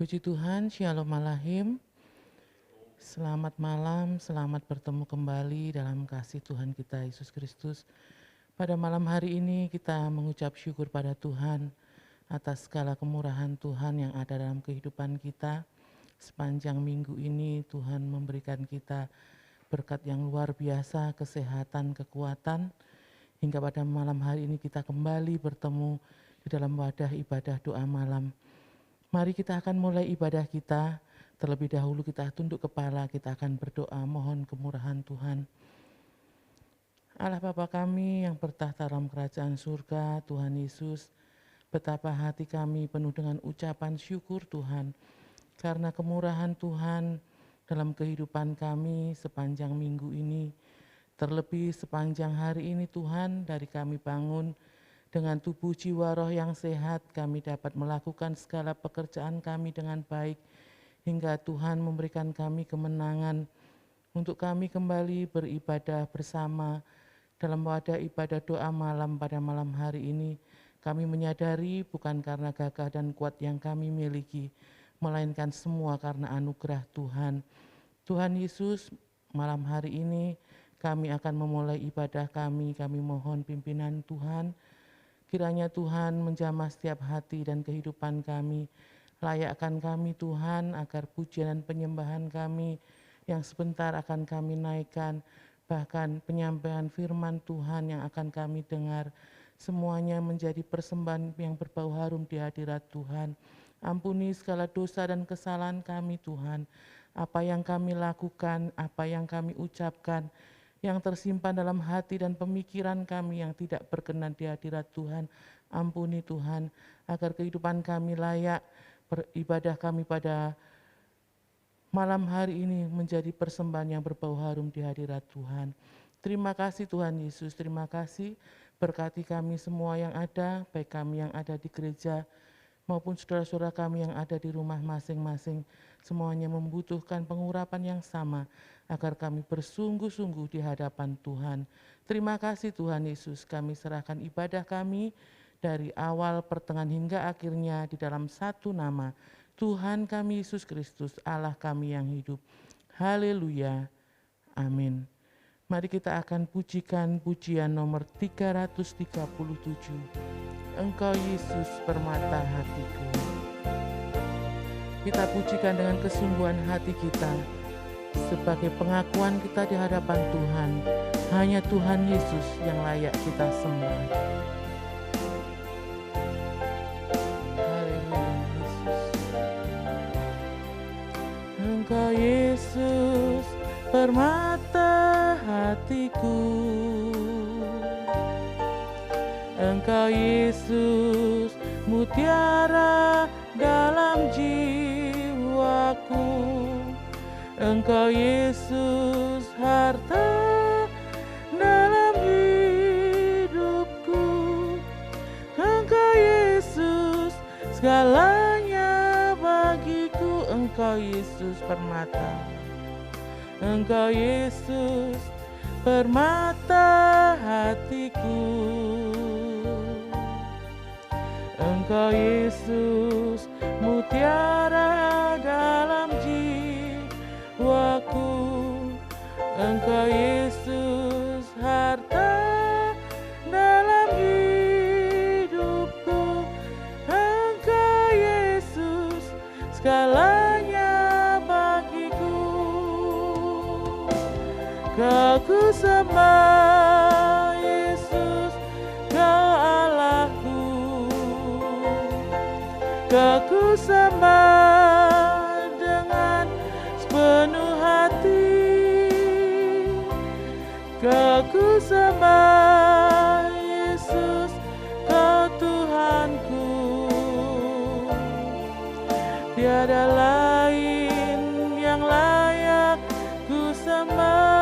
Puji Tuhan, Shalom Alahim. Selamat malam, selamat bertemu kembali dalam kasih Tuhan kita Yesus Kristus. Pada malam hari ini kita mengucap syukur pada Tuhan atas segala kemurahan Tuhan yang ada dalam kehidupan kita. Sepanjang minggu ini Tuhan memberikan kita berkat yang luar biasa, kesehatan, kekuatan. Hingga pada malam hari ini kita kembali bertemu di dalam wadah ibadah doa malam. Mari kita akan mulai ibadah kita. Terlebih dahulu kita tunduk kepala, kita akan berdoa mohon kemurahan Tuhan. Allah Bapa kami yang bertahta dalam kerajaan surga, Tuhan Yesus, betapa hati kami penuh dengan ucapan syukur Tuhan, karena kemurahan Tuhan dalam kehidupan kami sepanjang minggu ini. Terlebih sepanjang hari ini Tuhan, dari kami bangun dengan tubuh jiwa roh yang sehat, kami dapat melakukan segala pekerjaan kami dengan baik, hingga Tuhan memberikan kami kemenangan untuk kami kembali beribadah bersama dalam wadah ibadah doa malam pada malam hari ini. Kami menyadari bukan karena gagah dan kuat yang kami miliki, melainkan semua karena anugerah Tuhan. Tuhan Yesus, malam hari ini kami akan memulai ibadah kami mohon pimpinan Tuhan. Kiranya Tuhan menjamah setiap hati dan kehidupan kami. Layakkan kami Tuhan agar pujian dan penyembahan kami yang sebentar akan kami naikkan, bahkan penyampaian firman Tuhan yang akan kami dengar, semuanya menjadi persembahan yang berbau harum di hadirat Tuhan. Ampuni segala dosa dan kesalahan kami Tuhan, apa yang kami lakukan, apa yang kami ucapkan, yang tersimpan dalam hati dan pemikiran kami yang tidak berkenan di hadirat Tuhan. Ampuni Tuhan, agar kehidupan kami layak, beribadah kami pada malam hari ini menjadi persembahan yang berbau harum di hadirat Tuhan. Terima kasih Tuhan Yesus, terima kasih berkati kami semua yang ada, baik kami yang ada di gereja maupun saudara-saudara kami yang ada di rumah masing-masing. Semuanya membutuhkan pengurapan yang sama agar kami bersungguh-sungguh di hadapan Tuhan. Terima kasih Tuhan Yesus, kami serahkan ibadah kami dari awal, pertengahan hingga akhirnya di dalam satu nama, Tuhan kami Yesus Kristus, Allah kami yang hidup. Haleluya. Amin. Mari kita akan pujikan pujian nomor 337. Engkau Yesus permata hatiku. Kita pujikan dengan kesungguhan hati kita sebagai pengakuan kita di hadapan Tuhan. Hanya Tuhan Yesus yang layak kita sembah. Engkau Yesus permata hatiku, Engkau Yesus mutiara dalam jiwaku, Engkau Yesus harta dalam hidupku, Engkau Yesus segalanya bagiku. Engkau Yesus permata, Engkau Yesus permata hatiku, Engkau Yesus mutiara dalam jiwaku, Engkau Yesus harta dalam hidupku, Engkau Yesus segalanya bagiku. Kau ku sembah Yesus, Kau Allahku. Kau ku sembah dengan sepenuh hati. Kau ku sembah Yesus, Kau Tuhanku. Tiada lain yang layak ku sembah.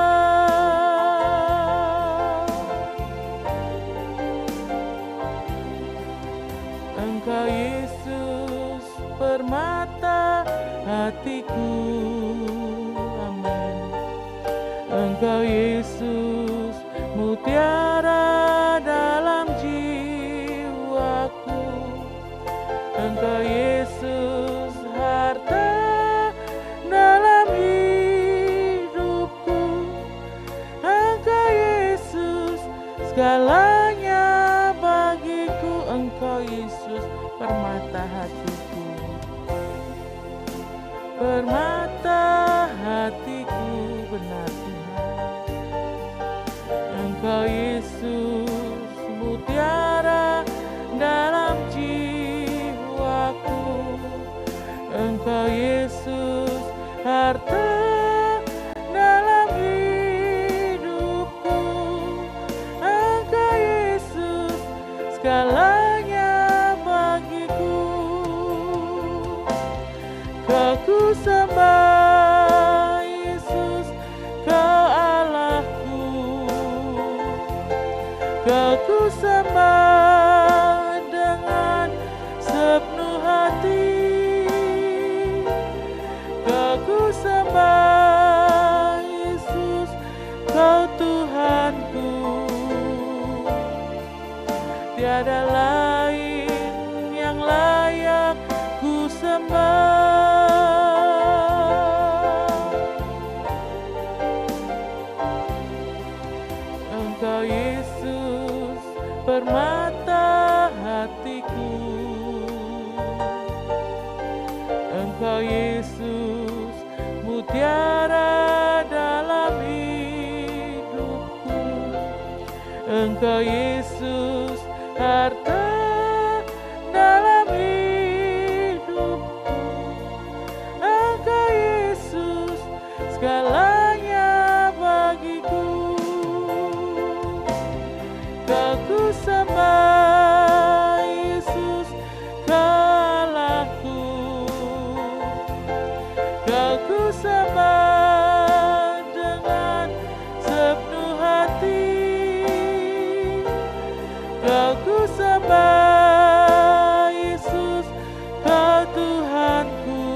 Engkau Yesus permata hatiku. Amin. Engkau Yesus mutiara dalam jiwaku, Engkau Yesus harta permata hatiku, permata hatiku, benar Tuhan. Engkau Yesus, mutiara dalam jiwaku. Engkau Yesus, harta dalam hidupku. Engkau Yesus, segalanya bagiku. Kau ku sembah Yesus, Kau Allahku. Kau ku sembah dengan sepenuh hati. Kau ku sembah Yesus, Kau Tuhanku. Tiada lain yang layak ku sembah. Engkau Yesus, permata hatiku. Engkau Yesus, mutiara dalam hidupku. Engkau Yesus, harta dalam hidupku. Engkau Yesus, segalanya bagiku. Kau ku sembah Yesus, Kau Allahku. Kau ku sembah dengan sepenuh hati. Kau ku sembah Yesus, Kau Tuhanku.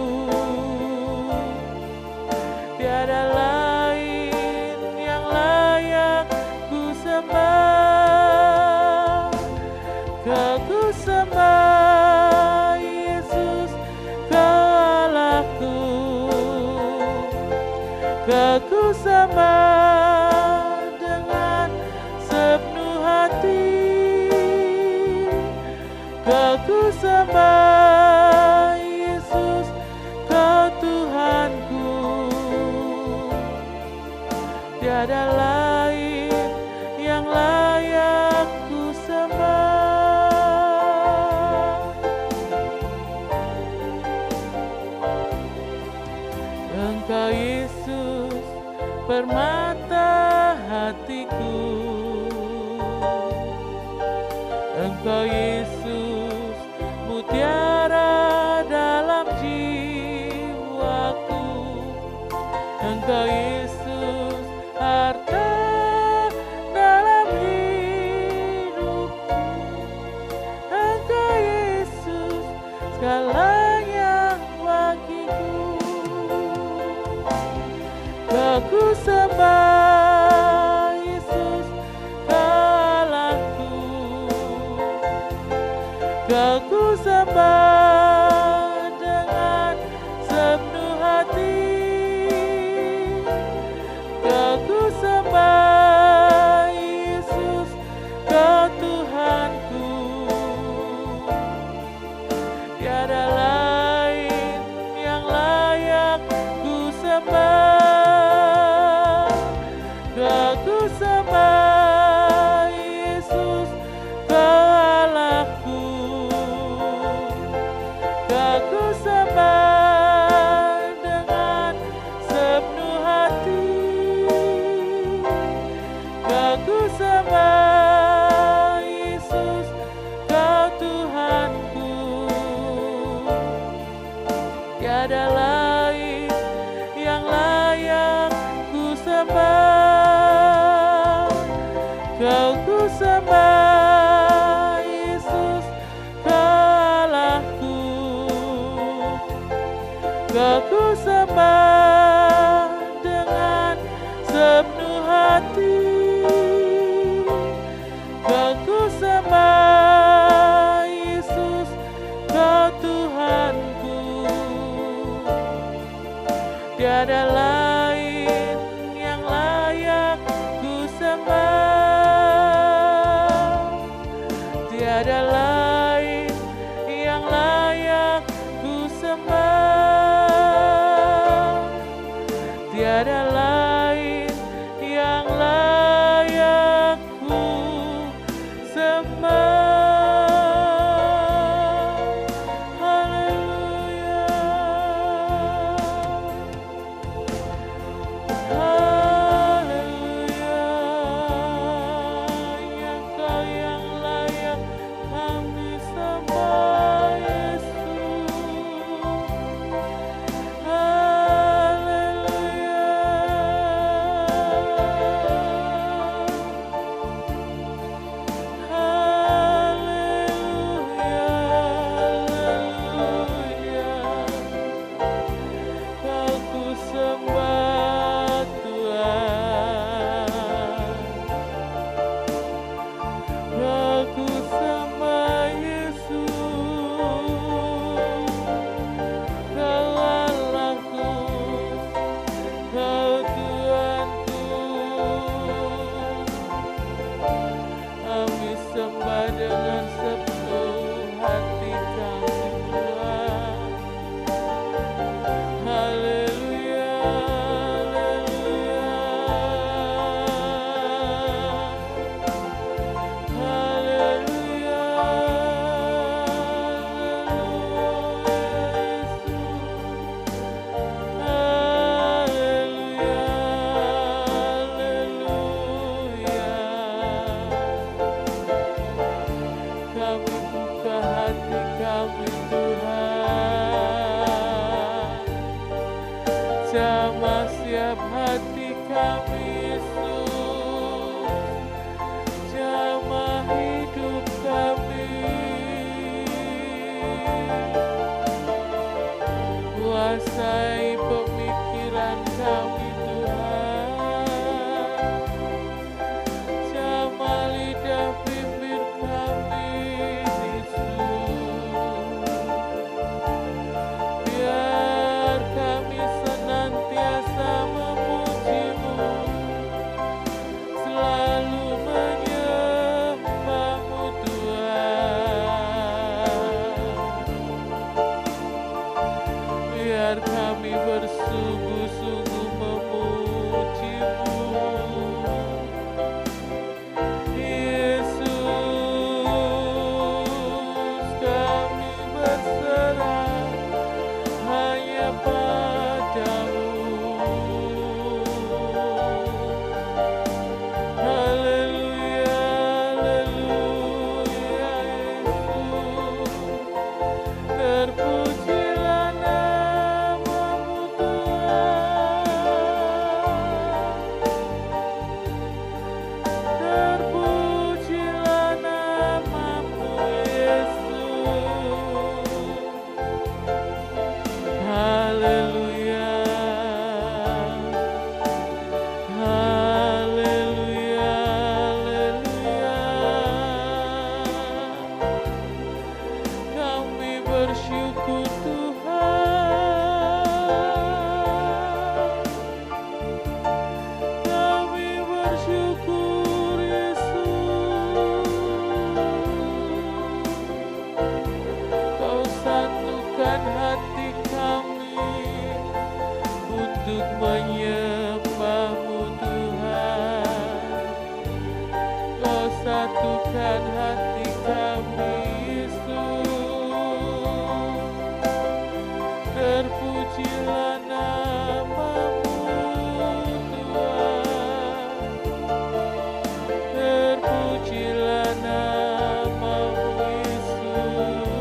Tiada lain yang layak ku sembah. Kau ku sembah Yesus, Kau Allahku. Kau ku sembah dengan sepenuh hati. Kau ku sembah Yesus, Kau Tuhanku. Tiada lain yang layak ku sembah. Engkau Yesus, permata hatiku. Engkau Yesus, mutiara dalam jiwaku. Engkau Yesus, harta dalam hidupku. Engkau Yesus, segalanya bagiku. Kau ku sembah Yesus, Kau Allahku. Kau ku sembah dengan sepenuh hati. Kau ku sembah Yesus, Kau Tuhanku. Tiada lain yang layak ku sembah. Kau ku sembah Yesus, Kau Allahku. Kau ku sembah dengan sepenuh hati. Kau ku sembah Yesus, Kau Tuhanku. Tiada lain yang layak ku sembah. Kau ku sembah Yesus, Kau Allahku. Kau ku sembah dengan sepenuh hati. Kau ku sembah Yesus, Kau Tuhanku. Tiada lain yang layak ku sembah. Tiada lain sembah, tiada lain yang layak ku sembah. Haleluya, haleluya, Engkau yang layak kami sembah, Yesus. Sembah dengan sepenuh hati kami, Tuhan. Haleluya, haleluya, haleluya, haleluya, haleluya. Kami buka hati kami, Tuhan. Jamah siap hati kami, Yesus. Jamah hidup kami. Kuasai pemikiran kami, Tuhan. Jamah lidah bibir kami, biar kami senantiasa memuji-Mu, selalu menyembah-Mu, Tuhan. Biar kami bersungguh-sungguh memuji-Mu, Yesus. Kami berserah hanya padamu. Haleluya, haleluya, Yesus. Terpujilah nama-Mu, Tuhan. Terpujilah nama-Mu, Yesus. Haleluya, haleluya, haleluya. Kami bersyukur, Tuhan. Kami bersyukur, Yesus. Kau satukan hati kami untuk menyembah-Mu, Tuhan. Kau satukan hati kami, Yesus. Terpujilah nama-Mu, Tuhan. Terpujilah nama-Mu, Yesus.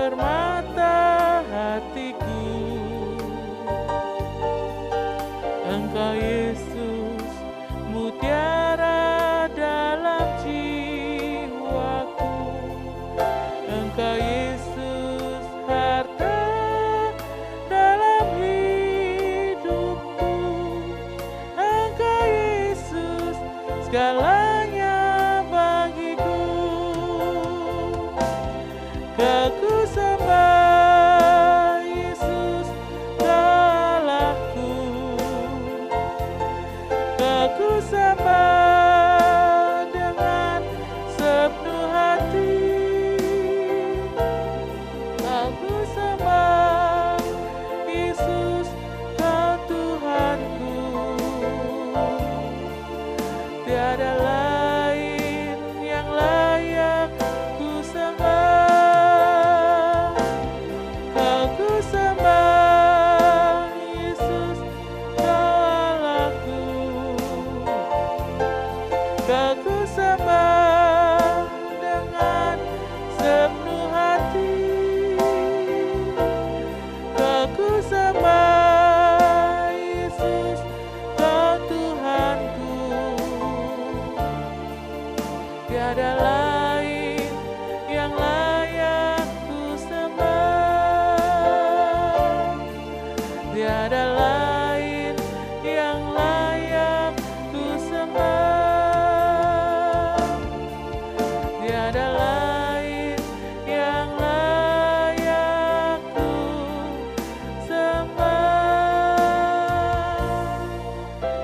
permata hatiku. Engkau Yesus, mutiara dalam jiwaku. Engkau Yesus, harta dalam hidupku. Engkau Yesus, segalanya bagiku. Aku sembah Yesus, Allahku. Aku sembah dengan sepenuh hati. Aku sembah Yesus, Kau Tuhanku. Tiada lain yang layak ku sembah. Aku sembah Yesus, Kau Allahku. Aku sembah dengan sepenuh hati. Aku sembah Yesus, Kau Tuhanku. Tiada lain yang layak ku sembah. Tiada lain yang layak ku sembah. Tiada lain yang layak ku sembah.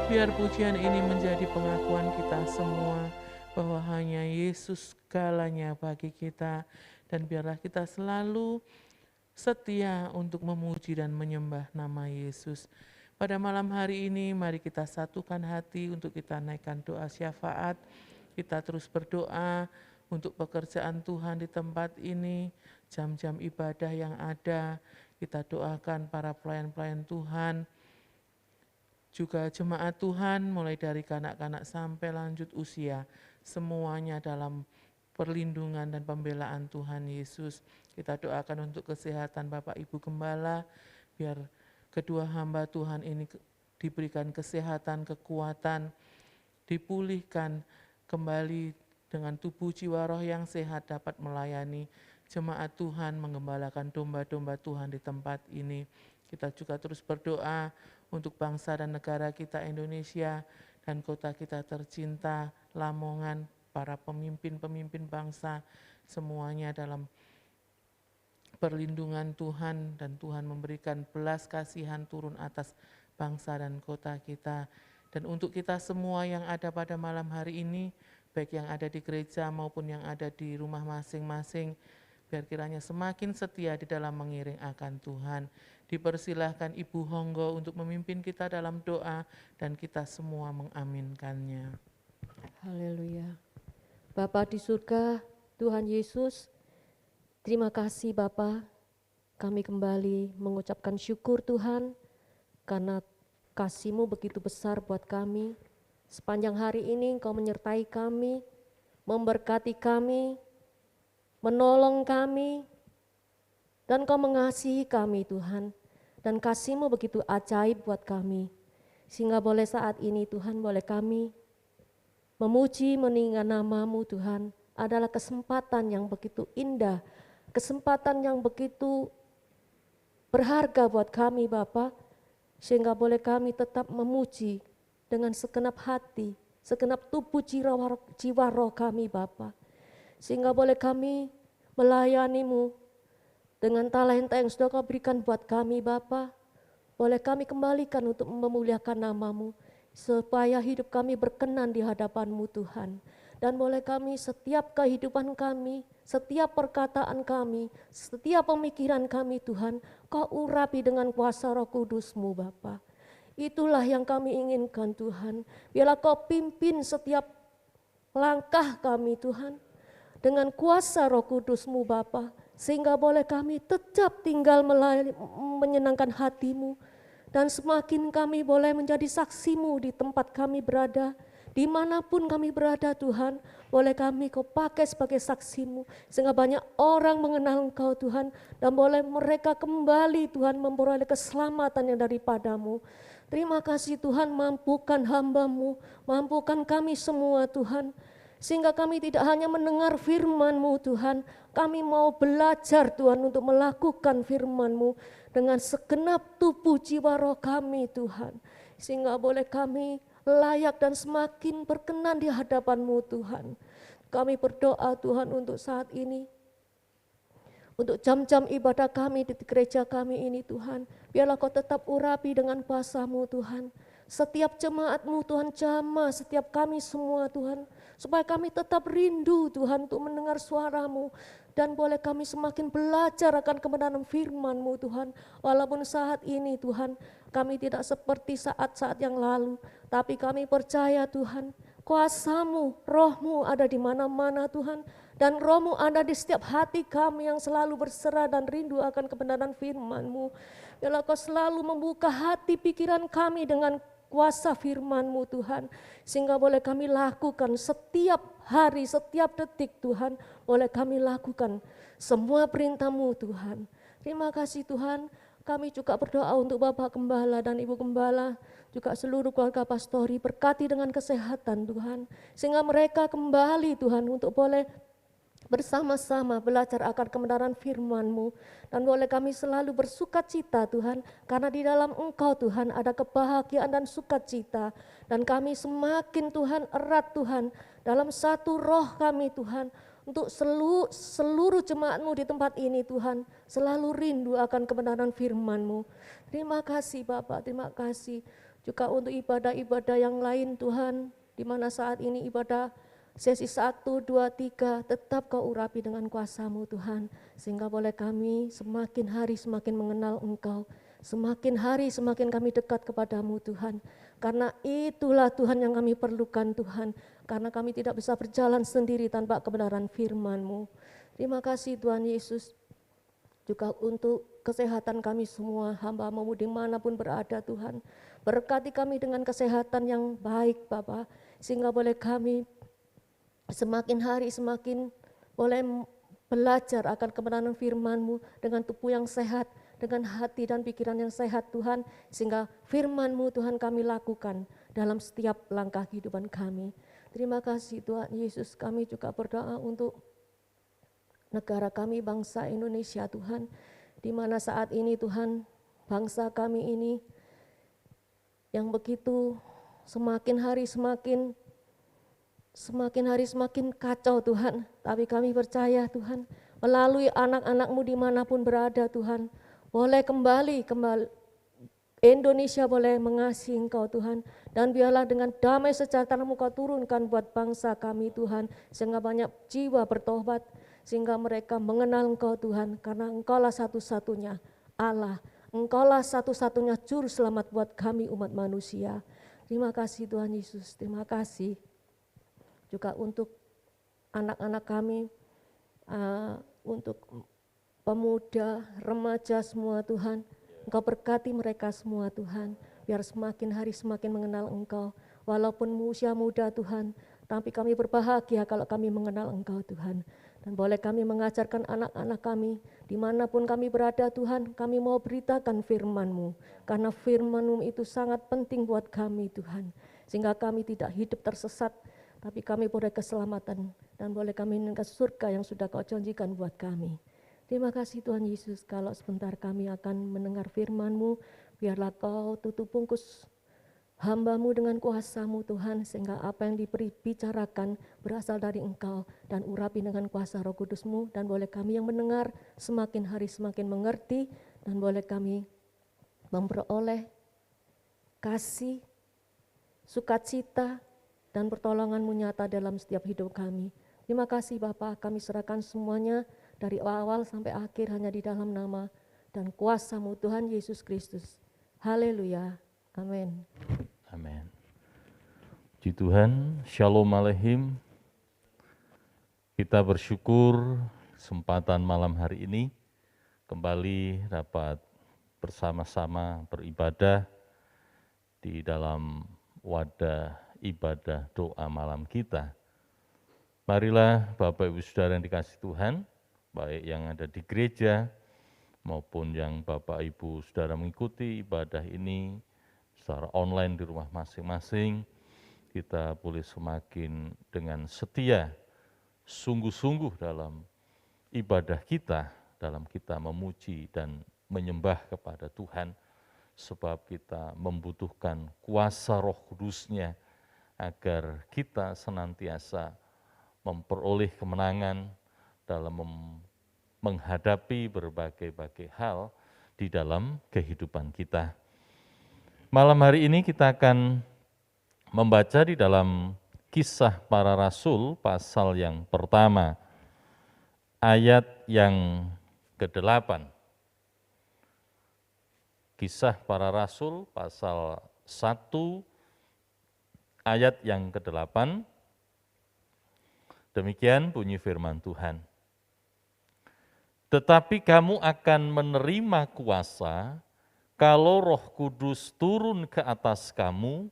Biar pujian ini menjadi pengakuan kita semua bahwa hanya Yesus segalanya bagi kita, dan biarlah kita selalu setia untuk memuji dan menyembah nama Yesus. Pada malam hari ini mari kita satukan hati untuk kita naikkan doa syafaat. Kita terus berdoa untuk pekerjaan Tuhan di tempat ini, jam-jam ibadah yang ada. Kita doakan para pelayan-pelayan Tuhan, juga jemaat Tuhan mulai dari kanak-kanak sampai lanjut usia, semuanya dalam perlindungan dan pembelaan Tuhan Yesus. Kita doakan untuk kesehatan Bapak Ibu Gembala, biar kedua hamba Tuhan ini diberikan kesehatan, kekuatan, dipulihkan kembali dengan tubuh jiwa roh yang sehat, dapat melayani jemaat Tuhan, menggembalakan domba-domba Tuhan di tempat ini. Kita juga terus berdoa untuk bangsa dan negara kita Indonesia dan kota kita tercinta Lamongan, para pemimpin-pemimpin bangsa, semuanya dalam perlindungan Tuhan, dan Tuhan memberikan belas kasihan turun atas bangsa dan kota kita. Dan untuk kita semua yang ada pada malam hari ini, baik yang ada di gereja maupun yang ada di rumah masing-masing, biar kiranya semakin setia di dalam mengiring akan Tuhan. Dipersilahkan Ibu Honggo untuk memimpin kita dalam doa dan kita semua mengaminkannya. Haleluya. Bapa di surga, Tuhan Yesus, terima kasih Bapa. Kami kembali mengucapkan syukur Tuhan, karena kasih-Mu begitu besar buat kami. Sepanjang hari ini Engkau menyertai kami, memberkati kami, menolong kami, dan Engkau mengasihi kami Tuhan. Dan kasih-Mu begitu ajaib buat kami. Sehingga boleh saat ini Tuhan, boleh kami memuji meninggikan nama-Mu Tuhan, adalah kesempatan yang begitu indah, kesempatan yang begitu berharga buat kami Bapa, sehingga boleh kami tetap memuji dengan segenap hati, segenap tubuh jiwa roh kami Bapa, sehingga boleh kami melayani-Mu dengan talenta yang sudah Kau berikan buat kami Bapa. Boleh kami kembalikan untuk memuliakan nama-Mu, supaya hidup kami berkenan di hadapan-Mu Tuhan. Dan boleh kami setiap kehidupan kami, setiap perkataan kami, setiap pemikiran kami Tuhan, Kau urapi dengan kuasa Roh Kudus-Mu Bapa. Itulah yang kami inginkan Tuhan. Biarlah Kau pimpin setiap langkah kami Tuhan, dengan kuasa Roh Kudus-Mu Bapa, sehingga boleh kami tetap tinggal menyenangkan hati-Mu, dan semakin kami boleh menjadi saksi-Mu di tempat kami berada, Dimanapun kami berada Tuhan, boleh kami Kau pakai sebagai saksi-Mu, sehingga banyak orang mengenal Engkau Tuhan, dan boleh mereka kembali Tuhan memperoleh keselamatan yang daripada-Mu. Terima kasih Tuhan, mampukan hamba-Mu, mampukan kami semua Tuhan, sehingga kami tidak hanya mendengar firman-Mu Tuhan, kami mau belajar Tuhan untuk melakukan firman-Mu dengan segenap tubuh jiwa roh kami Tuhan. Sehingga boleh kami layak dan semakin berkenan di hadapan-Mu Tuhan. Kami berdoa Tuhan untuk saat ini, untuk jam-jam ibadah kami di gereja kami ini Tuhan. Biarlah Kau tetap urapi dengan kuasa-Mu Tuhan. Setiap jemaat-Mu Tuhan, jamah setiap kami semua Tuhan, supaya kami tetap rindu Tuhan untuk mendengar suara-Mu, dan boleh kami semakin belajar akan kebenaran firman-Mu Tuhan. Walaupun saat ini Tuhan, kami tidak seperti saat-saat yang lalu, tapi kami percaya Tuhan, kuasa-Mu, Roh-Mu ada di mana-mana Tuhan, dan Roh-Mu ada di setiap hati kami yang selalu berserah dan rindu akan kebenaran firman-Mu. Biarlah Kau selalu membuka hati pikiran kami dengan kuasa firman-Mu Tuhan, sehingga boleh kami lakukan setiap hari, setiap detik Tuhan, boleh kami lakukan semua perintah-Mu Tuhan. Terima kasih Tuhan, kami juga berdoa untuk Bapak Gembala dan Ibu Gembala, juga seluruh keluarga pastori, berkati dengan kesehatan Tuhan, sehingga mereka kembali Tuhan untuk boleh bersama-sama belajar akan kebenaran firman-Mu, dan boleh kami selalu bersukacita Tuhan, karena di dalam Engkau Tuhan ada kebahagiaan dan sukacita, dan kami semakin Tuhan erat Tuhan dalam satu roh kami Tuhan, untuk seluruh jemaat-Mu di tempat ini Tuhan, selalu rindu akan kebenaran firman-Mu. Terima kasih Bapak, terima kasih juga untuk ibadah-ibadah yang lain Tuhan, di mana saat ini ibadah sesi 1, 2, 3, tetap Kau urapi dengan kuasa-Mu Tuhan, sehingga boleh kami semakin hari semakin mengenal Engkau, semakin hari semakin kami dekat kepada-Mu Tuhan, karena itulah Tuhan yang kami perlukan Tuhan, karena kami tidak bisa berjalan sendiri tanpa kebenaran firman-Mu. Terima kasih Tuhan Yesus, juga untuk kesehatan kami semua, hamba-Mu dimanapun berada Tuhan, berkati kami dengan kesehatan yang baik Bapa, sehingga boleh kami semakin hari semakin boleh belajar akan kebenaran firman-Mu dengan tubuh yang sehat, dengan hati dan pikiran yang sehat Tuhan, sehingga firman-Mu Tuhan kami lakukan dalam setiap langkah kehidupan kami. Terima kasih Tuhan Yesus, kami juga berdoa untuk negara kami, bangsa Indonesia Tuhan, di mana saat ini Tuhan, bangsa kami ini yang begitu semakin hari semakin kacau Tuhan, tapi kami percaya Tuhan, melalui anak-anak-Mu dimanapun berada Tuhan, boleh kembali Indonesia boleh mengasihi Engkau Tuhan, dan biarlah dengan damai sejahtera-Mu Kau turunkan buat bangsa kami Tuhan, sehingga banyak jiwa bertobat, sehingga mereka mengenal Engkau Tuhan, karena Engkaulah satu-satunya Allah, Engkaulah satu-satunya juru selamat buat kami umat manusia. Terima kasih Tuhan Yesus, terima kasih juga untuk anak-anak kami, untuk pemuda, remaja semua Tuhan, Engkau berkati mereka semua Tuhan, biar semakin hari semakin mengenal Engkau, walaupun usia muda Tuhan, tapi kami berbahagia kalau kami mengenal Engkau Tuhan, dan boleh kami mengajarkan anak-anak kami, dimanapun kami berada Tuhan, kami mau beritakan firman-Mu, karena firman-Mu itu sangat penting buat kami Tuhan, sehingga kami tidak hidup tersesat, tapi kami boleh keselamatan dan boleh kami ke surga yang sudah Kau janjikan buat kami. Terima kasih Tuhan Yesus, kalau sebentar kami akan mendengar firman-Mu, biarlah Kau tutup bungkus hamba-Mu dengan kuasa-Mu Tuhan, sehingga apa yang dibicarakan berasal dari Engkau, dan urapi dengan kuasa Roh Kudus-Mu, dan boleh kami yang mendengar semakin hari semakin mengerti, dan boleh kami memperoleh kasih, sukacita, dan pertolongan-Mu nyata dalam setiap hidup kami. Terima kasih Bapa, kami serahkan semuanya dari awal sampai akhir hanya di dalam nama dan kuasa-Mu Tuhan Yesus Kristus. Haleluya, amin. Amin. Puji Tuhan, Shalom Aleichem. Kita bersyukur kesempatan malam hari ini kembali dapat bersama-sama beribadah di dalam wadah ibadah doa malam kita. Marilah Bapak Ibu Saudara yang dikasihi Tuhan, baik yang ada di gereja maupun yang Bapak Ibu Saudara mengikuti ibadah ini secara online di rumah masing-masing, kita boleh semakin dengan setia, sungguh-sungguh dalam ibadah kita, dalam kita memuji dan menyembah kepada Tuhan, sebab kita membutuhkan kuasa Roh Kudus-Nya agar kita senantiasa memperoleh kemenangan dalam menghadapi berbagai-bagai hal di dalam kehidupan kita. Malam hari ini kita akan membaca di dalam Kisah Para Rasul pasal yang pertama, ayat yang ke-8. Kisah Para Rasul pasal 1 ayat yang ke-8. Demikian bunyi firman Tuhan. Tetapi kamu akan menerima kuasa kalau Roh Kudus turun ke atas kamu,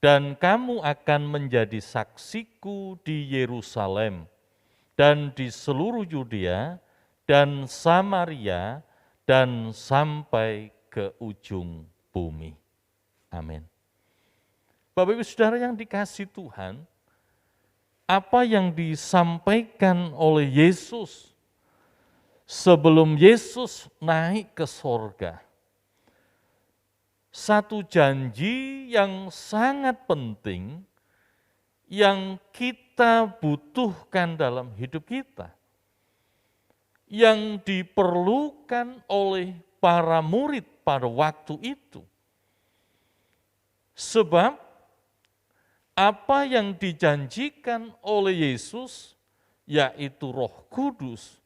dan kamu akan menjadi saksiku di Yerusalem dan di seluruh Yudea dan Samaria dan sampai ke ujung bumi. Amin. Bapak Ibu Saudara yang dikasihi Tuhan, apa yang disampaikan oleh Yesus sebelum Yesus naik ke sorga, satu janji yang sangat penting yang kita butuhkan dalam hidup kita, yang diperlukan oleh para murid pada waktu itu. Sebab apa yang dijanjikan oleh Yesus, yaitu Roh Kudus,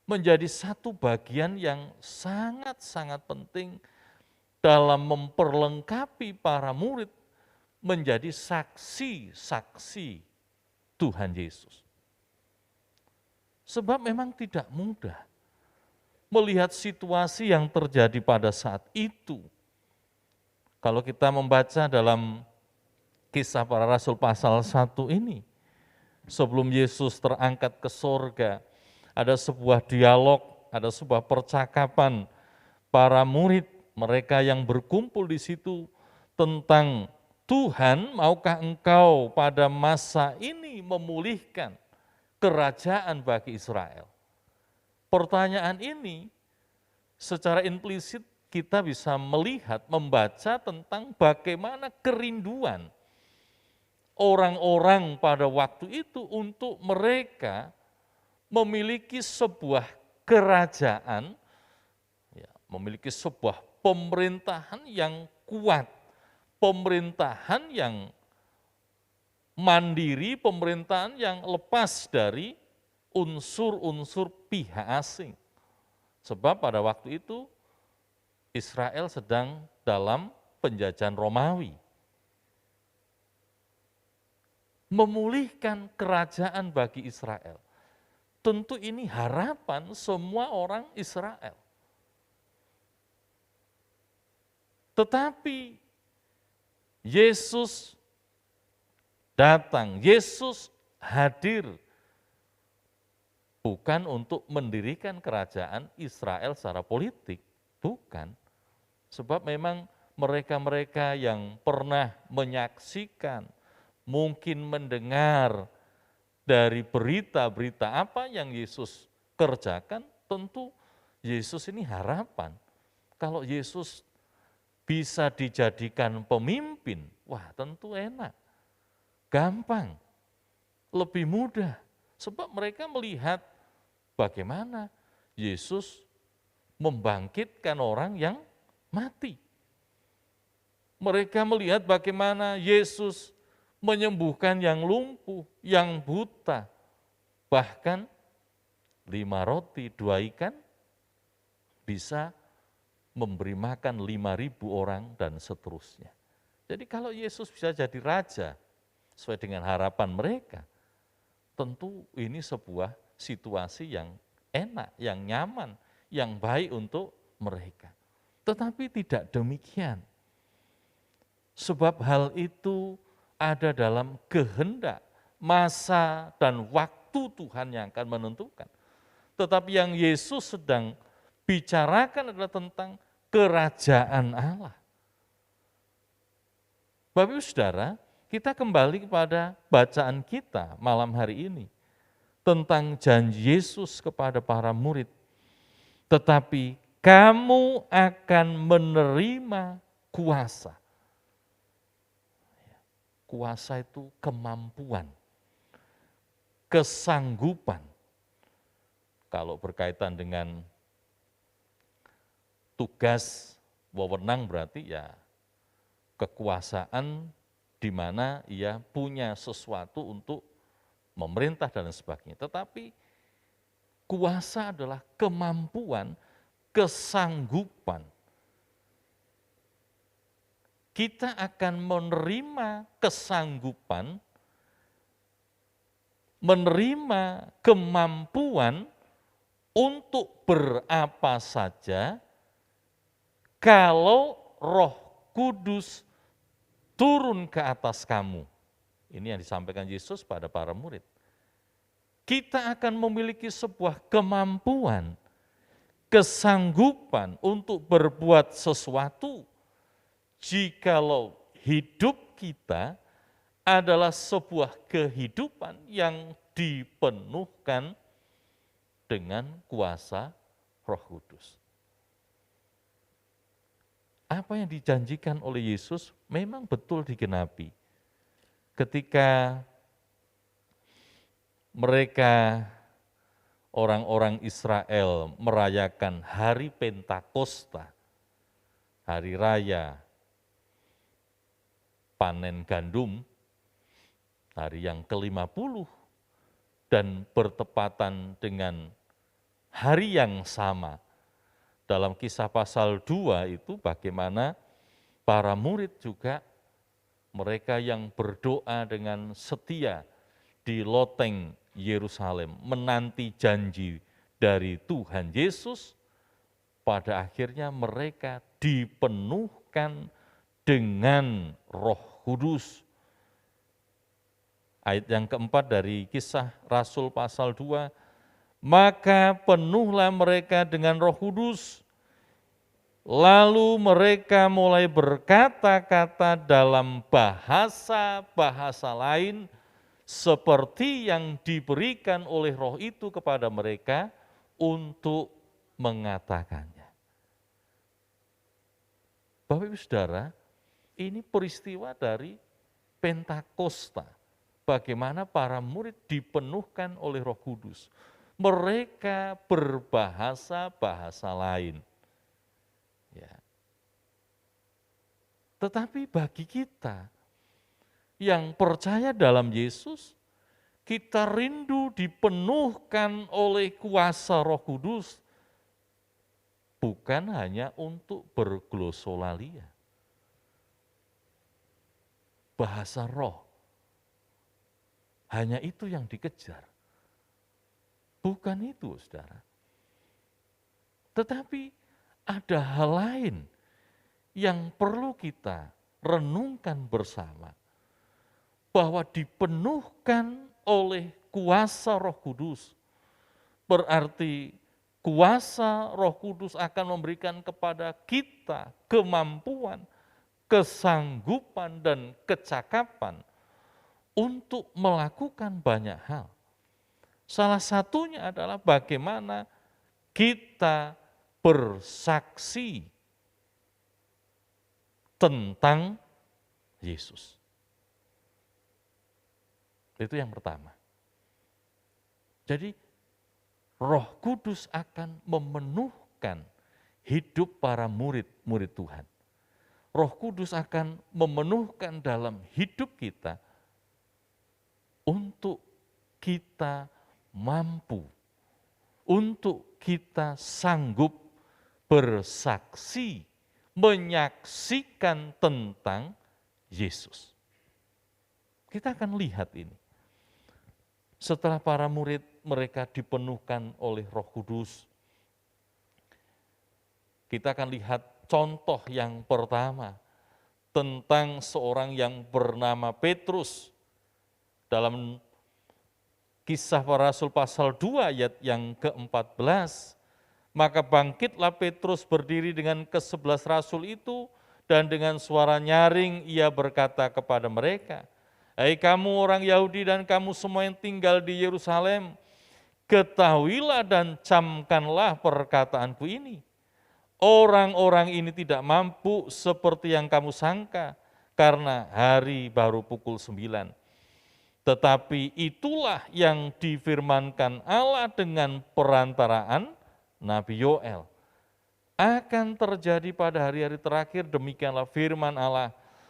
menjadi satu bagian yang sangat-sangat penting dalam memperlengkapi para murid menjadi saksi-saksi Tuhan Yesus. Sebab memang tidak mudah melihat situasi yang terjadi pada saat itu. Kalau kita membaca dalam Kisah Para Rasul pasal 1 ini, sebelum Yesus terangkat ke sorga, ada sebuah dialog, ada sebuah percakapan para murid, mereka yang berkumpul di situ tentang Tuhan, maukah engkau pada masa ini memulihkan kerajaan bagi Israel? Pertanyaan ini secara implisit kita bisa melihat, membaca tentang bagaimana kerinduan orang-orang pada waktu itu untuk mereka memiliki sebuah kerajaan, memiliki sebuah pemerintahan yang kuat, pemerintahan yang mandiri, pemerintahan yang lepas dari unsur-unsur pihak asing. Sebab pada waktu itu Israel sedang dalam penjajahan Romawi. Memulihkan kerajaan bagi Israel. Tentu ini harapan semua orang Israel. Tetapi Yesus datang, Yesus hadir bukan untuk mendirikan kerajaan Israel secara politik, bukan. Sebab memang mereka-mereka yang pernah menyaksikan, mungkin mendengar dari berita-berita apa yang Yesus kerjakan, tentu Yesus ini harapan. Kalau Yesus bisa dijadikan pemimpin, wah tentu enak, gampang, lebih mudah. Sebab mereka melihat bagaimana Yesus membangkitkan orang yang mati. Mereka melihat bagaimana Yesus menyembuhkan yang lumpuh, yang buta, bahkan 5 roti 2 ikan bisa memberi makan 5.000 orang dan seterusnya. Jadi kalau Yesus bisa jadi raja sesuai dengan harapan mereka, tentu ini sebuah situasi yang enak, yang nyaman, yang baik untuk mereka. Tetapi tidak demikian. Sebab hal itu ada dalam kehendak, masa dan waktu Tuhan yang akan menentukan. Tetapi yang Yesus sedang bicarakan adalah tentang kerajaan Allah. Bapak Ibu Saudara, kita kembali kepada bacaan kita malam hari ini tentang janji Yesus kepada para murid. Tetapi kamu akan menerima kuasa. Kuasa itu kemampuan, kesanggupan. Kalau berkaitan dengan tugas, wewenang berarti ya kekuasaan di mana ia punya sesuatu untuk memerintah dan sebagainya. Tetapi kuasa adalah kemampuan, kesanggupan. Kita akan menerima kesanggupan, menerima kemampuan untuk berapa saja kalau Roh Kudus turun ke atas kamu. Ini yang disampaikan Yesus pada para murid. Kita akan memiliki sebuah kemampuan, kesanggupan untuk berbuat sesuatu jikalau hidup kita adalah sebuah kehidupan yang dipenuhkan dengan kuasa Roh Kudus. Apa yang dijanjikan oleh Yesus memang betul digenapi. Ketika mereka orang-orang Israel merayakan hari Pentakosta, hari raya panen gandum, hari yang ke-50, dan bertepatan dengan hari yang sama. Dalam Kisah pasal 2 itu bagaimana para murid juga mereka yang berdoa dengan setia di loteng Yerusalem, menanti janji dari Tuhan Yesus, pada akhirnya mereka dipenuhkan dengan Roh Kudus. Ayat yang keempat dari Kisah Rasul pasal 2, maka penuhlah mereka dengan Roh Kudus, lalu mereka mulai berkata-kata dalam bahasa-bahasa lain, seperti yang diberikan oleh Roh itu kepada mereka untuk mengatakannya. Bapak Ibu Saudara, ini peristiwa dari Pentakosta. Bagaimana para murid dipenuhkan oleh Roh Kudus. Mereka berbahasa-bahasa lain. Ya. Tetapi bagi kita yang percaya dalam Yesus, kita rindu dipenuhkan oleh kuasa Roh Kudus, bukan hanya untuk berglosolalia. Bahasa roh, hanya itu yang dikejar. Bukan itu, saudara. Tetapi ada hal lain yang perlu kita renungkan bersama. Bahwa dipenuhkan oleh kuasa Roh Kudus. Berarti kuasa Roh Kudus akan memberikan kepada kita kemampuan, kesanggupan, dan kecakapan untuk melakukan banyak hal. Salah satunya adalah bagaimana kita bersaksi tentang Yesus. Itu yang pertama. Jadi Roh Kudus akan memenuhkan hidup para murid-murid Tuhan. Roh Kudus akan memenuhkan dalam hidup kita untuk kita mampu, untuk kita sanggup bersaksi, menyaksikan tentang Yesus. Kita akan lihat ini. Setelah para murid mereka dipenuhkan oleh Roh Kudus, kita akan lihat contoh yang pertama tentang seorang yang bernama Petrus. Dalam Kisah Para Rasul pasal 2 ayat yang ke-14, maka bangkitlah Petrus berdiri dengan ke-11 rasul itu, dan dengan suara nyaring ia berkata kepada mereka, "Hai kamu orang Yahudi dan kamu semua yang tinggal di Yerusalem, ketahuilah dan camkanlah perkataanku ini. Orang-orang ini tidak mampu seperti yang kamu sangka, karena hari baru pukul 9. Tetapi itulah yang difirmankan Allah dengan perantaraan Nabi Yoel. Akan terjadi pada hari-hari terakhir, demikianlah firman Allah,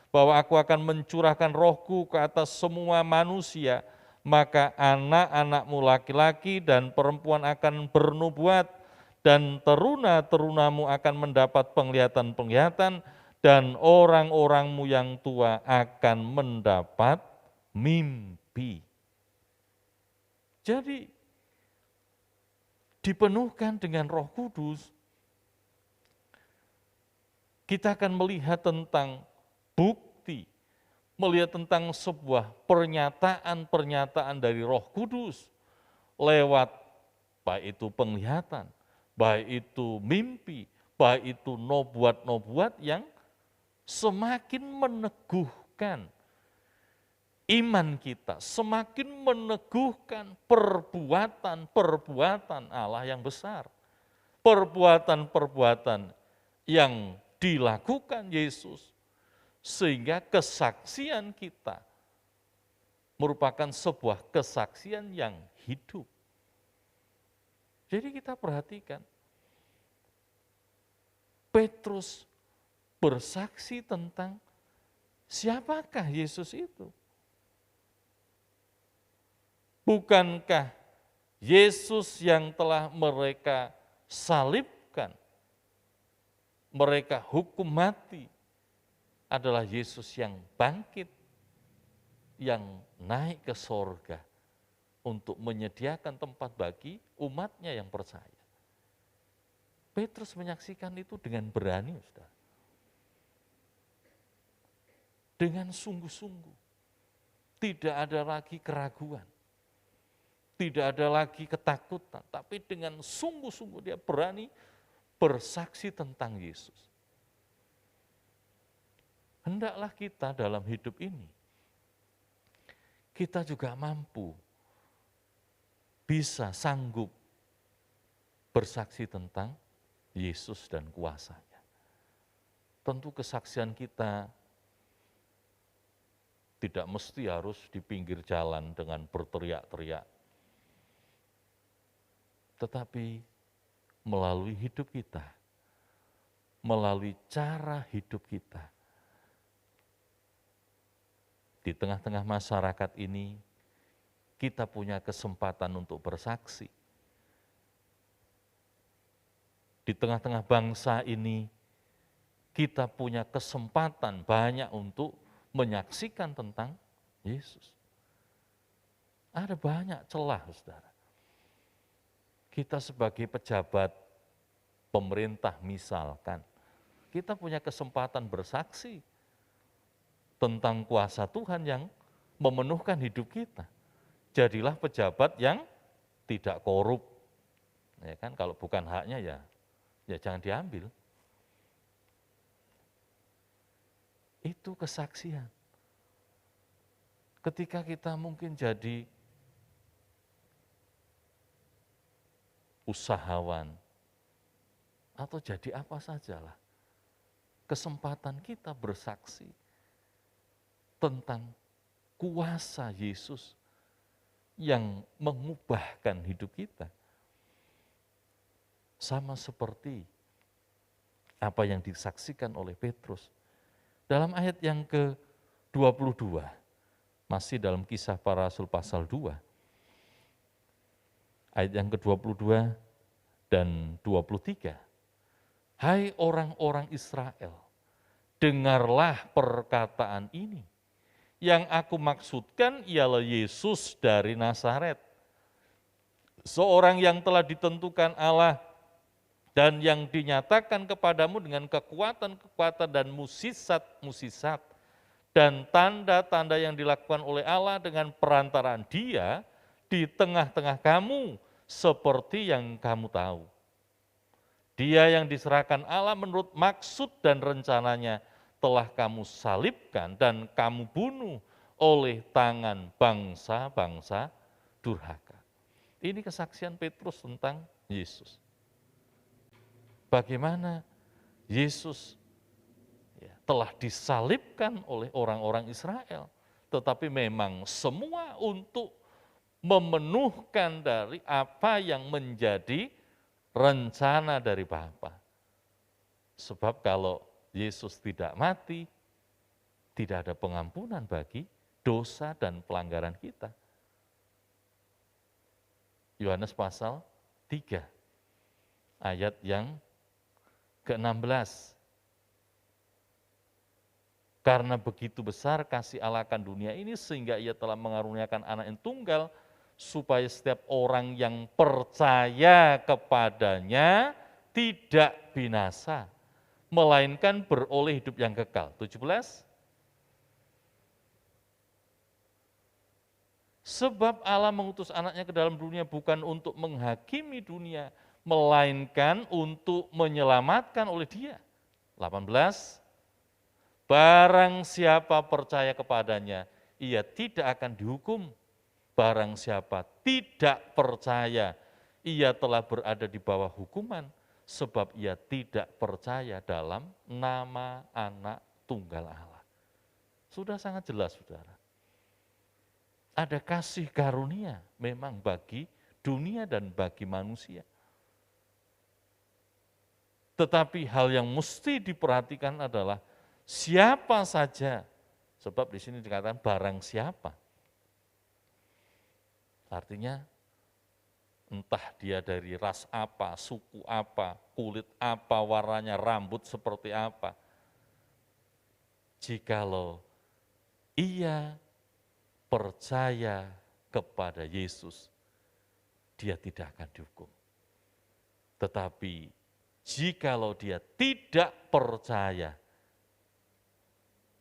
bahwa aku akan mencurahkan rohku ke atas semua manusia, maka anak-anakmu laki-laki dan perempuan akan bernubuat, dan teruna-terunamu akan mendapat penglihatan-penglihatan, dan orang-orangmu yang tua akan mendapat mimpi. Jadi, dipenuhkan dengan Roh Kudus, kita akan melihat tentang bukti, melihat tentang sebuah pernyataan-pernyataan dari Roh Kudus lewat baik itu penglihatan, baik itu mimpi, baik itu nubuat-nubuat yang semakin meneguhkan iman kita, semakin meneguhkan perbuatan-perbuatan Allah yang besar, perbuatan-perbuatan yang dilakukan Yesus, sehingga kesaksian kita merupakan sebuah kesaksian yang hidup. Jadi kita perhatikan, Petrus bersaksi tentang siapakah Yesus itu. Bukankah Yesus yang telah mereka salibkan, mereka hukum mati, adalah Yesus yang bangkit, yang naik ke sorga untuk menyediakan tempat bagi umatnya yang percaya. Petrus menyaksikan itu dengan berani, saudara. Dengan sungguh-sungguh. Tidak ada lagi keraguan. Tidak ada lagi ketakutan. Tapi dengan sungguh-sungguh dia berani bersaksi tentang Yesus. Hendaklah kita dalam hidup ini, kita juga mampu, bisa, sanggup bersaksi tentang Yesus dan kuasa-Nya. Tentu kesaksian kita tidak mesti harus di pinggir jalan dengan berteriak-teriak. Tetapi melalui hidup kita, melalui cara hidup kita, di tengah-tengah masyarakat ini, kita punya kesempatan untuk bersaksi. Di tengah-tengah bangsa ini, kita punya kesempatan banyak untuk menyaksikan tentang Yesus. Ada banyak celah, saudara. Kita sebagai pejabat pemerintah misalkan, kita punya kesempatan bersaksi tentang kuasa Tuhan yang memenuhkan hidup kita. Jadilah pejabat yang tidak korup. Ya kan, kalau bukan haknya ya jangan diambil. Itu kesaksian. Ketika kita mungkin jadi usahawan, atau jadi apa sajalah, kesempatan kita bersaksi tentang kuasa Yesus yang mengubahkan hidup kita. Sama seperti apa yang disaksikan oleh Petrus. Dalam ayat yang ke-22, masih dalam Kisah Para Rasul pasal 2, ayat yang ke-22 dan 23. Hai orang-orang Israel, dengarlah perkataan ini. Yang aku maksudkan ialah Yesus dari Nazaret. Seorang yang telah ditentukan Allah dan yang dinyatakan kepadamu dengan kekuatan-kekuatan dan musisat-musisat, dan tanda-tanda yang dilakukan oleh Allah dengan perantaraan Dia di tengah-tengah kamu, seperti yang kamu tahu. Dia yang diserahkan Allah menurut maksud dan rencananya telah kamu salibkan dan kamu bunuh oleh tangan bangsa-bangsa durhaka. Ini kesaksian Petrus tentang Yesus. Bagaimana Yesus telah disalibkan oleh orang-orang Israel. Tetapi memang semua untuk memenuhkan dari apa yang menjadi rencana dari Bapa. Sebab kalau Yesus tidak mati, tidak ada pengampunan bagi dosa dan pelanggaran kita. Yohanes pasal 3, ayat yang ke-16. Karena begitu besar kasih Allah akan dunia ini, sehingga Ia telah mengaruniakan anak yang tunggal, supaya setiap orang yang percaya kepadanya tidak binasa, melainkan beroleh hidup yang kekal. 17. Sebab Allah mengutus anaknya ke dalam dunia bukan untuk menghakimi dunia, melainkan untuk menyelamatkan oleh Dia. 18. Barang siapa percaya kepadanya, ia tidak akan dihukum. Barang siapa tidak percaya, ia telah berada di bawah hukuman, sebab ia tidak percaya dalam nama Anak Tunggal Allah. Sudah sangat jelas, saudara. Ada kasih karunia memang bagi dunia dan bagi manusia. Tetapi hal yang mesti diperhatikan adalah siapa saja, sebab di sini dikatakan barang siapa. Artinya entah dia dari ras apa, suku apa, kulit apa, warnanya, rambut seperti apa. Jikalau ia percaya kepada Yesus, dia tidak akan dihukum. Tetapi jikalau dia tidak percaya,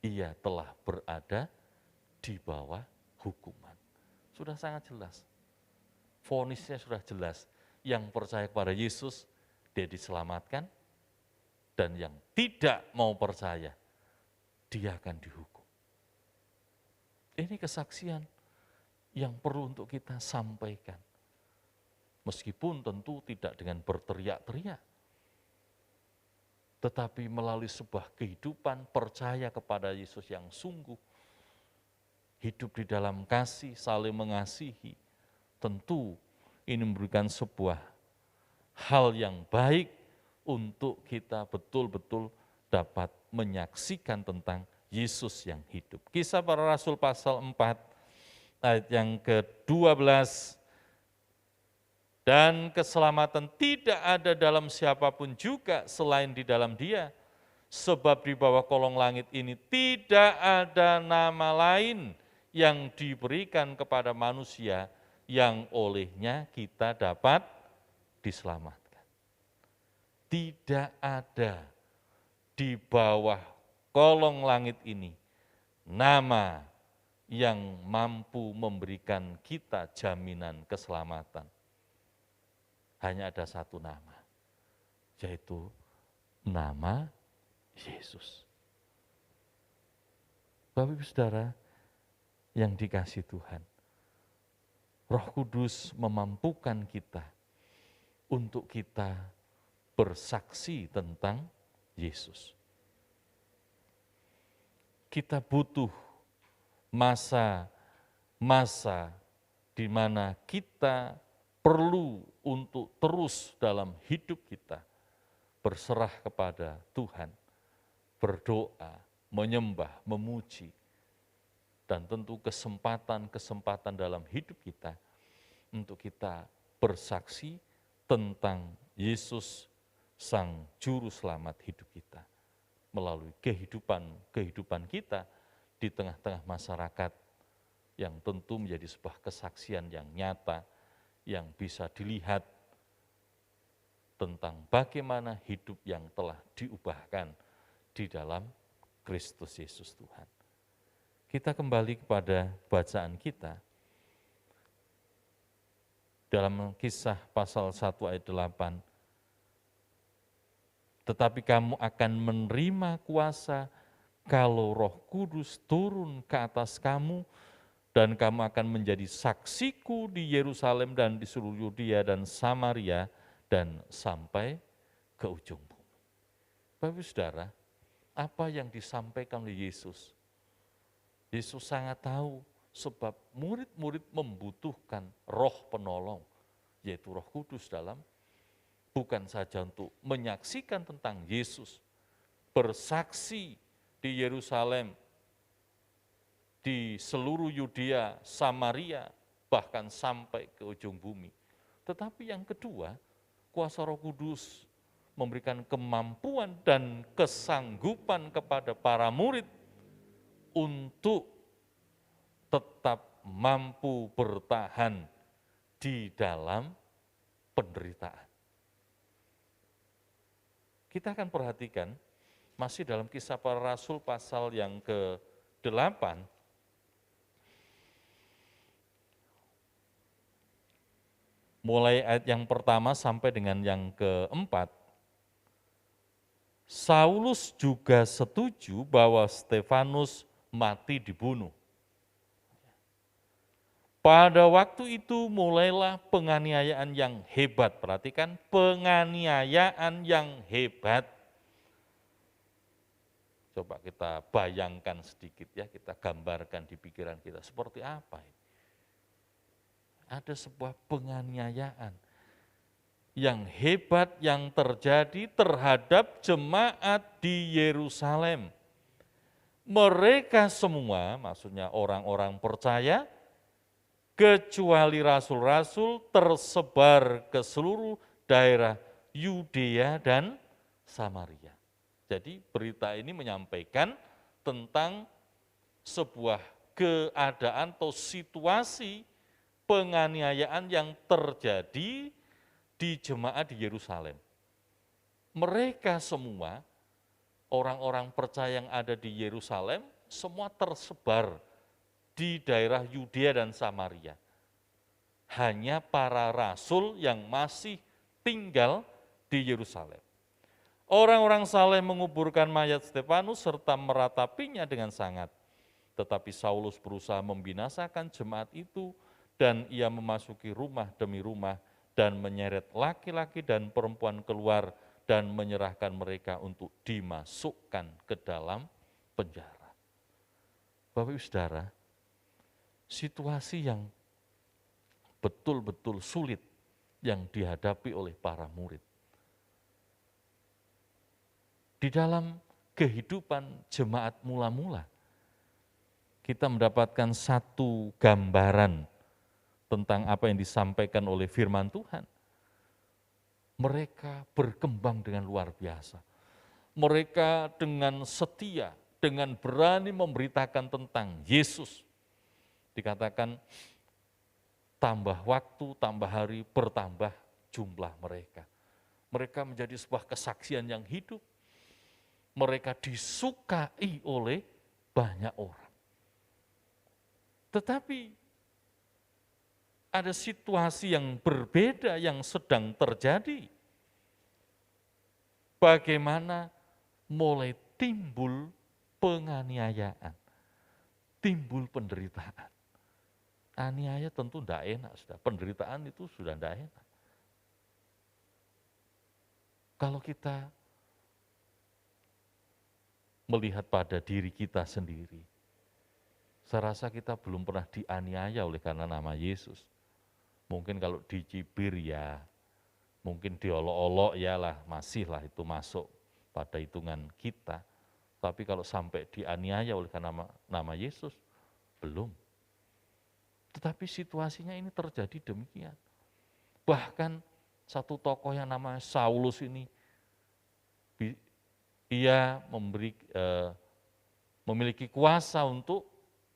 ia telah berada di bawah hukuman. Sudah sangat jelas. Vonisnya sudah jelas. Yang percaya kepada Yesus, dia diselamatkan. Dan yang tidak mau percaya, dia akan dihukum. Ini kesaksian yang perlu untuk kita sampaikan. Meskipun tentu tidak dengan berteriak-teriak, tetapi melalui sebuah kehidupan percaya kepada Yesus yang sungguh, hidup di dalam kasih, saling mengasihi, tentu ini memberikan sebuah hal yang baik untuk kita betul-betul dapat menyaksikan tentang Yesus yang hidup. Kisah Para Rasul pasal 4, ayat yang ke-12, dan keselamatan tidak ada dalam siapapun juga selain di dalam Dia. Sebab di bawah kolong langit ini tidak ada nama lain yang diberikan kepada manusia yang olehnya kita dapat diselamatkan. Tidak ada di bawah kolong langit ini nama yang mampu memberikan kita jaminan keselamatan. Hanya ada satu nama, yaitu nama Yesus. Bapak Ibu Saudara yang dikasihi Tuhan, Roh Kudus memampukan kita untuk kita bersaksi tentang Yesus. Kita butuh masa-masa di mana kita perlu untuk terus dalam hidup kita berserah kepada Tuhan, berdoa, menyembah, memuji, dan tentu kesempatan-kesempatan dalam hidup kita untuk kita bersaksi tentang Yesus, Sang Juru Selamat hidup kita, melalui kehidupan kita di tengah-tengah masyarakat yang tentu menjadi sebuah kesaksian yang nyata, yang bisa dilihat tentang bagaimana hidup yang telah diubahkan di dalam Kristus Yesus Tuhan. Kita kembali kepada bacaan kita dalam Kisah pasal 1 ayat 8. Tetapi kamu akan menerima kuasa kalau Roh Kudus turun ke atas kamu, dan kamu akan menjadi saksiku di Yerusalem dan di seluruh Yudea dan Samaria dan sampai ke ujung bumi. Bapak Saudara, apa yang disampaikan oleh Yesus? Yesus sangat tahu sebab murid-murid membutuhkan roh penolong, yaitu Roh Kudus dalam bukan saja untuk menyaksikan tentang Yesus, bersaksi di Yerusalem, di seluruh Yudea, Samaria, bahkan sampai ke ujung bumi. Tetapi yang kedua, kuasa Roh Kudus memberikan kemampuan dan kesanggupan kepada para murid untuk tetap mampu bertahan di dalam penderitaan. Kita akan perhatikan, masih dalam Kisah Para Rasul pasal yang ke-8, mulai ayat yang pertama sampai dengan yang ke-4, Saulus juga setuju bahwa Stefanus mati dibunuh. Pada waktu itu mulailah penganiayaan yang hebat. Perhatikan, penganiayaan yang hebat. Coba kita bayangkan sedikit ya, kita gambarkan di pikiran kita seperti apa ini. Ada sebuah penganiayaan yang hebat yang terjadi terhadap jemaat di Yerusalem. Mereka semua, maksudnya orang-orang percaya, kecuali rasul-rasul, tersebar ke seluruh daerah Yudea dan Samaria. Jadi berita ini menyampaikan tentang sebuah keadaan atau situasi penganiayaan yang terjadi di jemaat di Yerusalem. Mereka semua, orang-orang percaya yang ada di Yerusalem, semua tersebar di daerah Yudea dan Samaria. Hanya para rasul yang masih tinggal di Yerusalem. Orang-orang saleh menguburkan mayat Stefanus serta meratapinya dengan sangat. Tetapi Saulus berusaha membinasakan jemaat itu, dan ia memasuki rumah demi rumah dan menyeret laki-laki dan perempuan keluar dan menyerahkan mereka untuk dimasukkan ke dalam penjara. Bapak Ibu Saudara, situasi yang betul-betul sulit yang dihadapi oleh para murid. Di dalam kehidupan jemaat mula-mula, kita mendapatkan satu gambaran tentang apa yang disampaikan oleh firman Tuhan. Mereka berkembang dengan luar biasa. Mereka dengan setia, dengan berani memberitakan tentang Yesus. Dikatakan tambah waktu, tambah hari, bertambah jumlah mereka. Mereka menjadi sebuah kesaksian yang hidup. Mereka disukai oleh banyak orang. Tetapi ada situasi yang berbeda yang sedang terjadi. Bagaimana mulai timbul penganiayaan, timbul penderitaan. Aniaya tentu tidak enak, sudah. Penderitaan itu sudah tidak enak. Kalau kita melihat pada diri kita sendiri, saya rasa kita belum pernah dianiaya oleh karena nama Yesus. Mungkin kalau dicibir ya, mungkin diolok-olok ya lah, masih lah itu masuk pada hitungan kita. Tapi kalau sampai dianiaya oleh karena nama Yesus, belum. Tetapi situasinya ini terjadi demikian. Bahkan satu tokoh yang namanya Saulus ini, ia memiliki kuasa untuk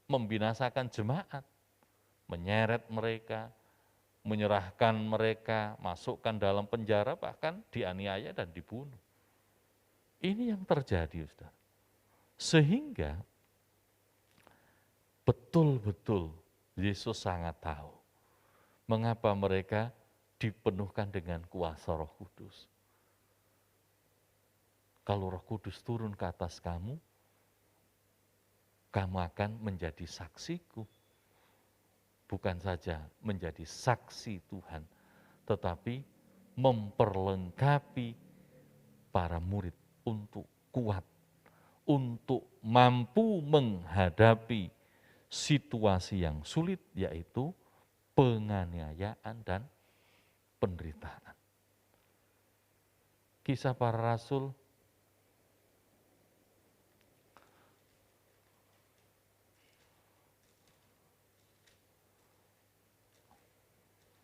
membinasakan jemaat, menyeret mereka, menyerahkan mereka, masukkan dalam penjara, bahkan dianiaya dan dibunuh. Ini yang terjadi, saudara. Sehingga betul-betul Yesus sangat tahu mengapa mereka dipenuhkan dengan kuasa Roh Kudus. Kalau Roh Kudus turun ke atas kamu, kamu akan menjadi saksiku. Bukan saja menjadi saksi Tuhan, tetapi memperlengkapi para murid untuk kuat, untuk mampu menghadapi situasi yang sulit, yaitu penganiayaan dan penderitaan. Kisah para Rasul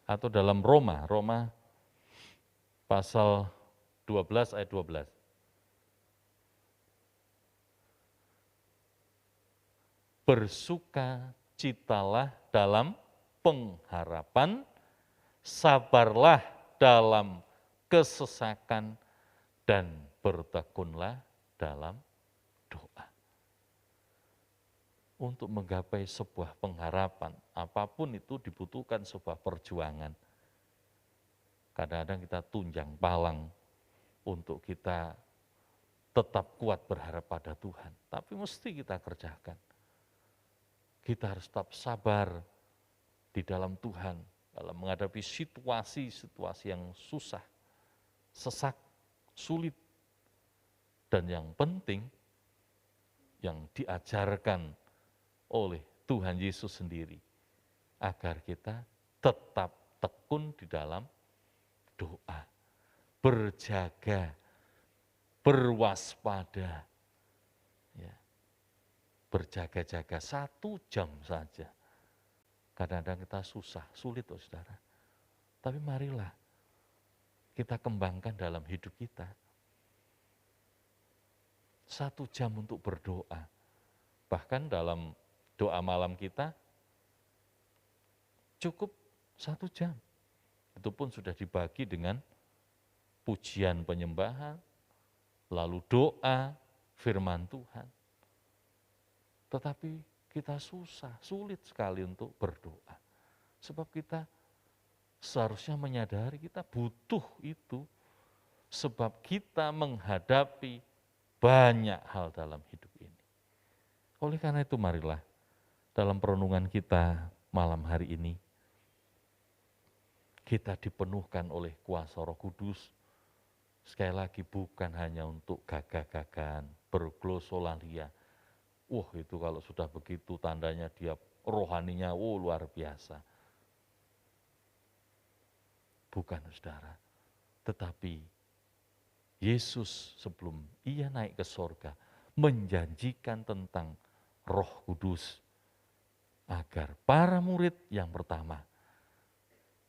atau dalam Roma pasal 12 ayat 12. Bersukacitalah dalam pengharapan, sabarlah dalam kesesakan, dan bertekunlah dalam doa. Untuk menggapai sebuah pengharapan, apapun itu dibutuhkan sebuah perjuangan. Kadang-kadang kita tunjang palang untuk kita tetap kuat berharap pada Tuhan. Tapi mesti kita kerjakan. Kita harus tetap sabar di dalam Tuhan, dalam menghadapi situasi-situasi yang susah, sesak, sulit. Dan yang penting, yang diajarkan oleh Tuhan Yesus sendiri, agar kita tetap tekun di dalam doa, berjaga, berwaspada, ya, berjaga-jaga 1 jam saja. Kadang-kadang kita susah, sulit, saudara. Tapi marilah kita kembangkan dalam hidup kita. 1 jam untuk berdoa. Bahkan dalam doa malam kita, cukup 1 jam. Itu pun sudah dibagi dengan pujian penyembahan, lalu doa, firman Tuhan. Tetapi kita sulit sekali untuk berdoa. Sebab kita seharusnya menyadari kita butuh itu. Sebab kita menghadapi banyak hal dalam hidup ini. Oleh karena itu marilah dalam perenungan kita malam hari ini, kita dipenuhkan oleh kuasa Roh Kudus. Sekali lagi bukan hanya untuk gagah-gagahan, berglosolalia. Wah, itu kalau sudah begitu tandanya dia rohaninya luar biasa. Bukan, saudara. Tetapi Yesus sebelum ia naik ke sorga menjanjikan tentang Roh Kudus agar para murid yang pertama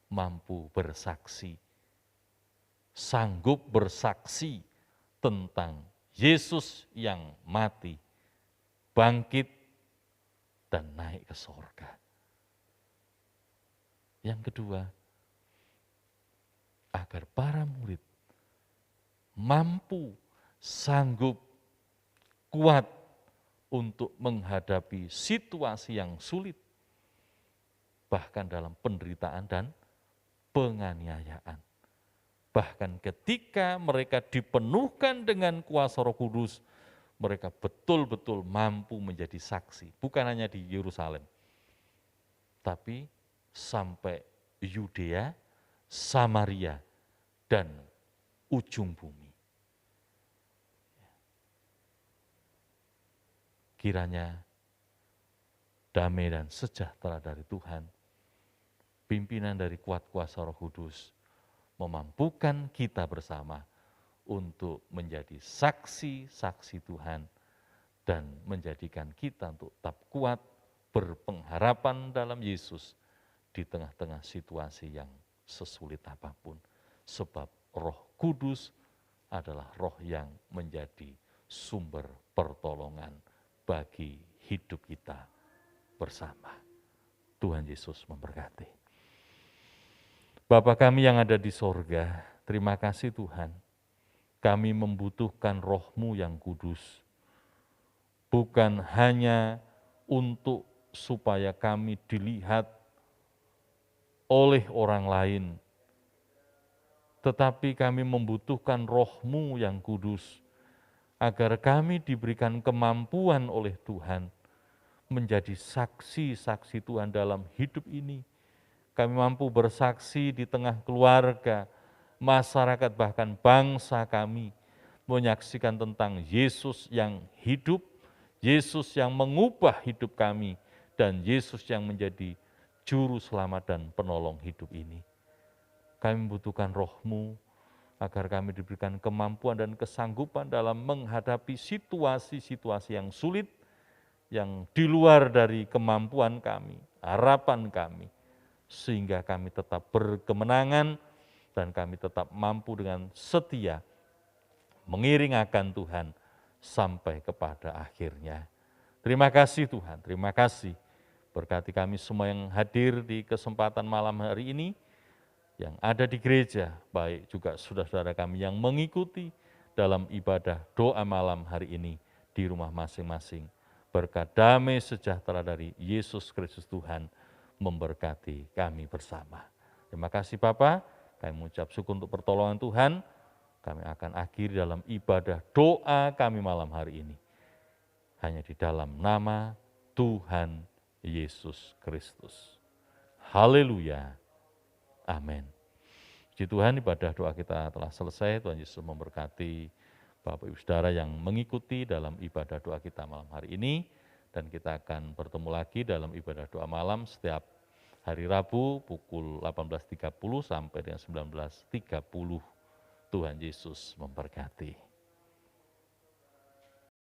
mampu bersaksi, sanggup bersaksi tentang Yesus yang mati, bangkit, dan naik ke sorga. Yang kedua, agar para murid mampu, sanggup, kuat untuk menghadapi situasi yang sulit, bahkan dalam penderitaan dan penganiayaan. Bahkan ketika mereka dipenuhkan dengan kuasa Roh Kudus, mereka betul-betul mampu menjadi saksi, bukan hanya di Yerusalem, tapi sampai Yudea, Samaria, dan ujung bumi. Kiranya damai dan sejahtera dari Tuhan, pimpinan dari kuat kuasa Roh Kudus, memampukan kita bersama untuk menjadi saksi-saksi Tuhan dan menjadikan kita untuk tetap kuat, berpengharapan dalam Yesus di tengah-tengah situasi yang sesulit apapun. Sebab Roh Kudus adalah roh yang menjadi sumber pertolongan bagi hidup kita bersama. Tuhan Yesus memberkati. Bapa kami yang ada di sorga, terima kasih Tuhan. Kami membutuhkan Roh-Mu yang kudus. Bukan hanya untuk supaya kami dilihat oleh orang lain, tetapi kami membutuhkan Roh-Mu yang kudus, agar kami diberikan kemampuan oleh Tuhan menjadi saksi-saksi Tuhan dalam hidup ini. Kami mampu bersaksi di tengah keluarga, masyarakat, bahkan bangsa kami, menyaksikan tentang Yesus yang hidup, Yesus yang mengubah hidup kami, dan Yesus yang menjadi juru selamat dan penolong hidup ini. Kami membutuhkan Roh-Mu, agar kami diberikan kemampuan dan kesanggupan dalam menghadapi situasi-situasi yang sulit, yang di luar dari kemampuan kami, harapan kami, sehingga kami tetap berkemenangan dan kami tetap mampu dengan setia mengiring akan Tuhan sampai kepada akhirnya. Terima kasih Tuhan, terima kasih. Berkati kami semua yang hadir di kesempatan malam hari ini, yang ada di gereja, baik juga saudara-saudara kami yang mengikuti dalam ibadah doa malam hari ini di rumah masing-masing. Berkat damai sejahtera dari Yesus Kristus Tuhan memberkati kami bersama. Terima kasih Bapa, kami mengucap syukur untuk pertolongan Tuhan. Kami akan akhiri dalam ibadah doa kami malam hari ini. Hanya di dalam nama Tuhan Yesus Kristus. Haleluya. Amin. Puji Tuhan, ibadah doa kita telah selesai. Tuhan Yesus memberkati Bapak Ibu Saudara yang mengikuti dalam ibadah doa kita malam hari ini. Dan kita akan bertemu lagi dalam ibadah doa malam setiap hari Rabu pukul 18.30 sampai dengan 19.30. Tuhan Yesus memberkati.